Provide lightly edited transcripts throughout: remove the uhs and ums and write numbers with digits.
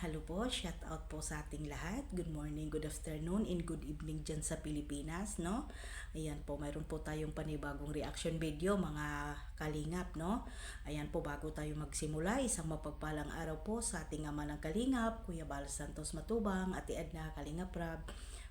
Hello po, shout out po sa ating lahat. Good morning, good afternoon, and good evening dyan sa Pilipinas, no? Ayan po, mayroon po tayong panibagong reaction video, mga kalingap, no? Ayan po, bago tayo magsimula, isang mapagpalang araw po sa ating ama ng kalingap, Kuya Bal Santos Matubang, Ate Edna Kalingap Rab,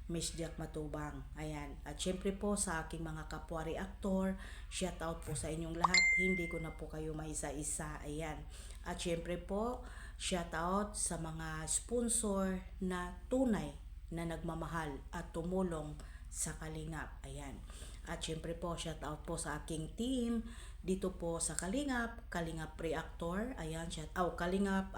Miss Jack Matubang. Ayan. At syempre po sa aking mga kapwa reactor, shout out po sa inyong lahat. Hindi ko na po kayo maisa-isa. Ayan. At syempre po, shout out sa mga sponsor na tunay na nagmamahal at tumulong sa Kalingap. Ayan. At syempre po, shout out po sa aking team dito po sa Kalingap, Kalingap Reactor. Ayan, shout out Kalingap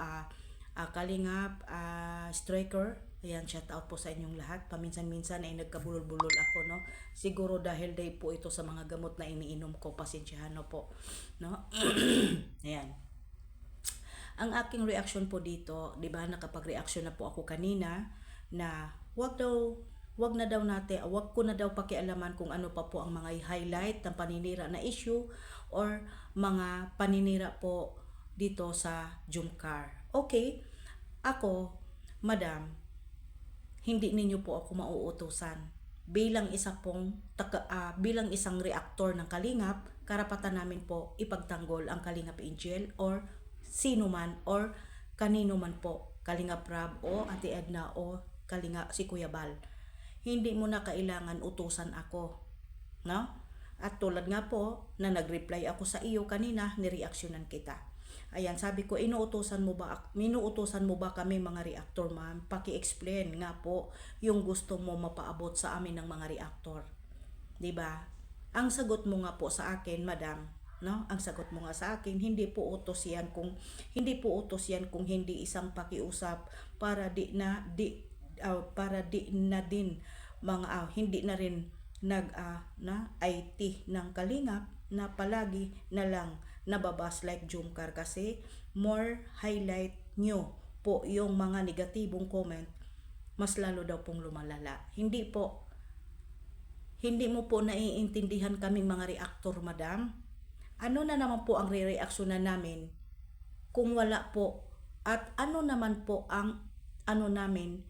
Striker. Ayan, shout out po sa inyong lahat. Paminsan-minsan ay nagkabulol-bulol ako, no? Siguro dahil day po ito sa mga gamot na iniinom ko, pasensyahan no po, no? Ayan. Ang aking reaction po dito, 'di ba, nakapag-reaction na po ako kanina na wag ko na daw pakialaman kung ano pa po ang mga highlight ng paninira na issue or mga paninira po dito sa Jumcar. Okay, ako, madam, hindi ninyo po ako mauutusan. Bilang bilang isang reactor ng Kalingap, karapatan namin po ipagtanggol ang Kalingap Angel or sino man or kanino man po, Kalingap Rab o Ate Edna o si Kuya Bal. Hindi mo na kailangan utusan ako, no? At tulad nga po na nag-reply ako sa iyo kanina, nireaksyonan kita. Ayan, sabi ko, minuutusan mo ba kami mga reactor, ma'am? Paki-explain nga po yung gusto mo mapaabot sa amin ng mga reactor. 'Di ba? Ang sagot mo nga po sa akin, madam, no? Ang sagot mo nga sa akin, hindi po utos 'yan kung hindi isang pakiusap para di na din mga hindi na rin na IT ng Kalingap na palagi na lang nababas like Jumcar kasi more highlight nyo po yung mga negatibong comment, mas lalo daw pong lumalala. Hindi mo po naiintindihan kaming mga reactor, madam. Ano na naman po ang re-reaksyonan namin kung wala po, at ano naman po ang namin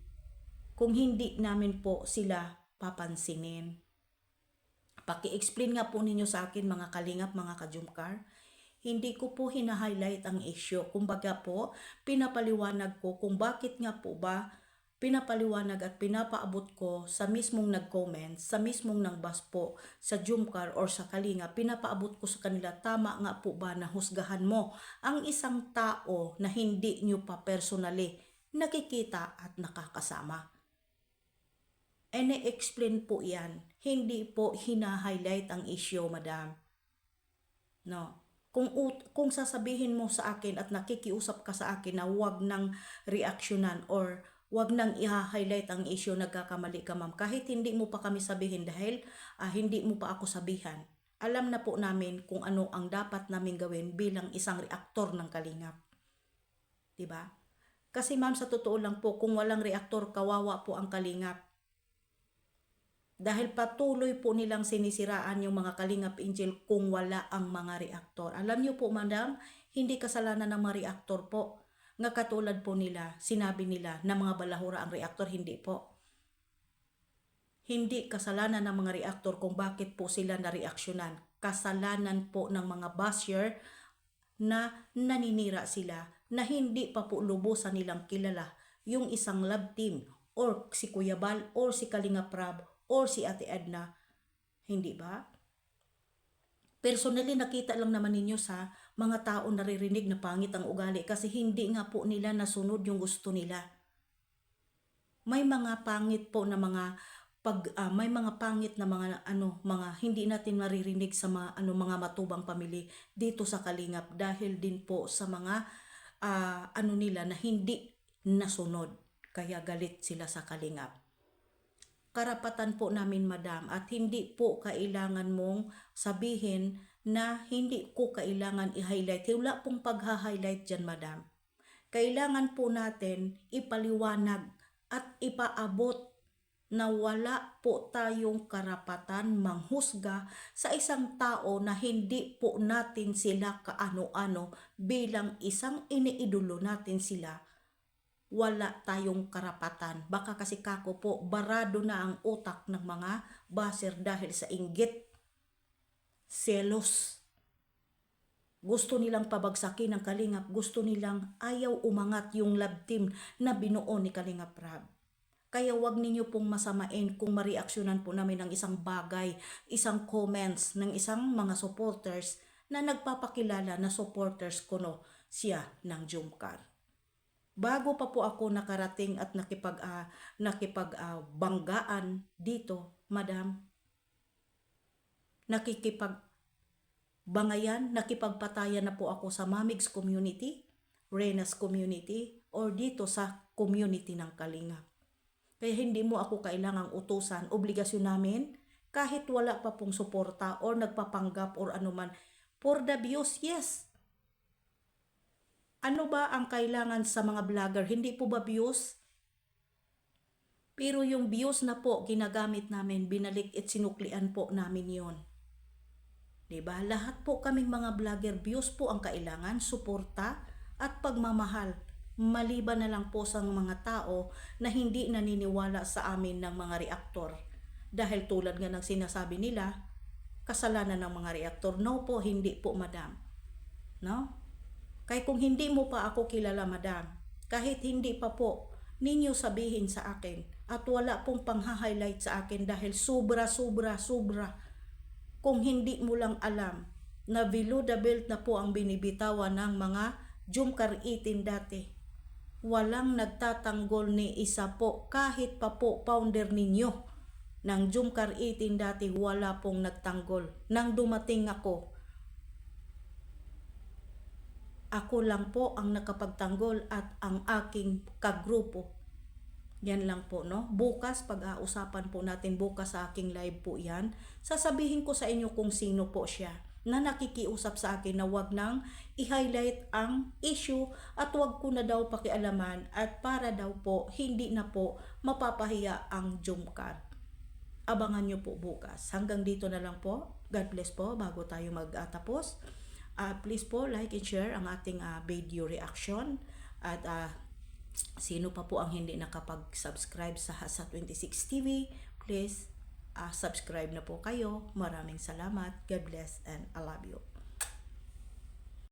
kung hindi namin po sila papansinin? Paki-explain nga po ninyo sa akin, mga Kalingap, mga ka-Jumcar. Hindi ko po hina-highlight ang issue. Kumbaga po, pinapaliwanag ko kung bakit nga po ba pinapaliwanag at pinapaabot ko sa mismong nag-comment, sa mismong nagbas po sa Jumcar or sa Kalinga, pinapaabot ko sa kanila, tama nga po ba na husgahan mo ang isang tao na hindi nyo pa personally nakikita at nakakasama? Explain po yan. Hindi po hina-highlight ang issue, madam. No. Kung sasabihin mo sa akin at nakikiusap ka sa akin na wag nang reaksyonan or wag nang i-highlight ang issue, nagkakamali ka, ma'am. Kahit hindi mo pa kami sabihin dahil hindi mo pa ako sabihan. Alam na po namin kung ano ang dapat namin gawin bilang isang reaktor ng Kalingap. 'Di ba? Kasi ma'am, sa totoo lang po, kung walang reaktor, kawawa po ang Kalingap. Dahil patuloy po nilang sinisiraan yung mga Kalingap Angel kung wala ang mga reaktor. Alam niyo po, madam, hindi kasalanan ng mga reaktor po. Nga katulad po nila, sinabi nila na mga balahura ang reaktor, hindi po. Hindi kasalanan ng mga reaktor kung bakit po sila nareaksyonan. Kasalanan po ng mga basher na naninira sila na hindi pa po lubusan nilang kilala yung isang love team or si Kuya Bal or si Kalingap Rab or si Ate Edna. Hindi ba? Personally, nakita lang naman ninyo sa mga tao naririnig na pangit ang ugali kasi hindi nga po nila nasunod yung gusto nila. May mga pangit po na mga may mga pangit na mga hindi natin maririnig sa mga matubang pamilya dito sa Kalingap dahil din po sa mga nila na hindi nasunod, kaya galit sila sa Kalingap. Karapatan po namin, madam, at hindi po kailangan mong sabihin na hindi ko kailangan i-highlight. Wala pong pagha-highlight dyan, madam. Kailangan po natin ipaliwanag at ipaabot na wala po tayong karapatan manghusga sa isang tao na hindi po natin sila kaano-ano bilang isang iniidolo natin sila. wala tayong karapatan. Baka kasi kako po, barado na ang utak ng mga baser dahil sa inggit, selos. Gusto nilang pabagsakin ng Kalingap, gusto nilang ayaw umangat yung love team na binuo ni Kalingap Rab. Kaya wag ninyo pong masamain kung mareaksyonan po namin ng isang bagay, isang comments ng isang mga supporters na nagpapakilala na supporters ko no siya ng Jumcar. Bago pa po ako nakarating at nakipag-banggaan dito, madam, nakikipagbangayan, nakipagpatayan na po ako sa Mamigs community, Renas community, or dito sa community ng Kalingap. Kaya hindi mo ako kailangang utusan, obligasyon namin, kahit wala pa pong suporta or nagpapanggap or anuman, for the views, yes. Ano ba ang kailangan sa mga vlogger? Hindi po ba views? Pero yung views na po ginagamit namin, binalik at sinuklian po namin yon. Diba? Lahat po kaming mga vlogger, views po ang kailangan, suporta at pagmamahal. Maliban na lang po sa mga tao na hindi naniniwala sa amin ng mga reaktor. Dahil tulad nga ng sinasabi nila, kasalanan ng mga reaktor. No po, hindi po madam. No? Kaya kung hindi mo pa ako kilala madam, kahit hindi pa po ninyo sabihin sa akin at wala pong pang-highlight sa akin dahil sobra. Kung hindi mo lang alam na below the belt na po ang binibitawan ng mga Jumcar 18 dati. Walang nagtatanggol ni isa po, kahit pa po founder ninyo ng Jumcar 18 dati, wala pong nagtanggol. Nang dumating ako lang po ang nakapagtanggol at ang aking kagrupo. Yan lang po, no? Bukas, pag-uusapan po natin bukas sa aking live po yan. Sasabihin ko sa inyo kung sino po siya na nakikiusap sa akin na wag nang i-highlight ang issue at wag ko na daw pakialaman at para daw po hindi na po mapapahiya ang Jumcar. Abangan nyo po bukas. Hanggang dito na lang po. God bless po bago tayo magtapos. Please po like and share ang ating video reaction at sino pa po ang hindi nakapag-subscribe sa Hasa26 TV, please subscribe na po kayo. Maraming salamat. God bless and I love you.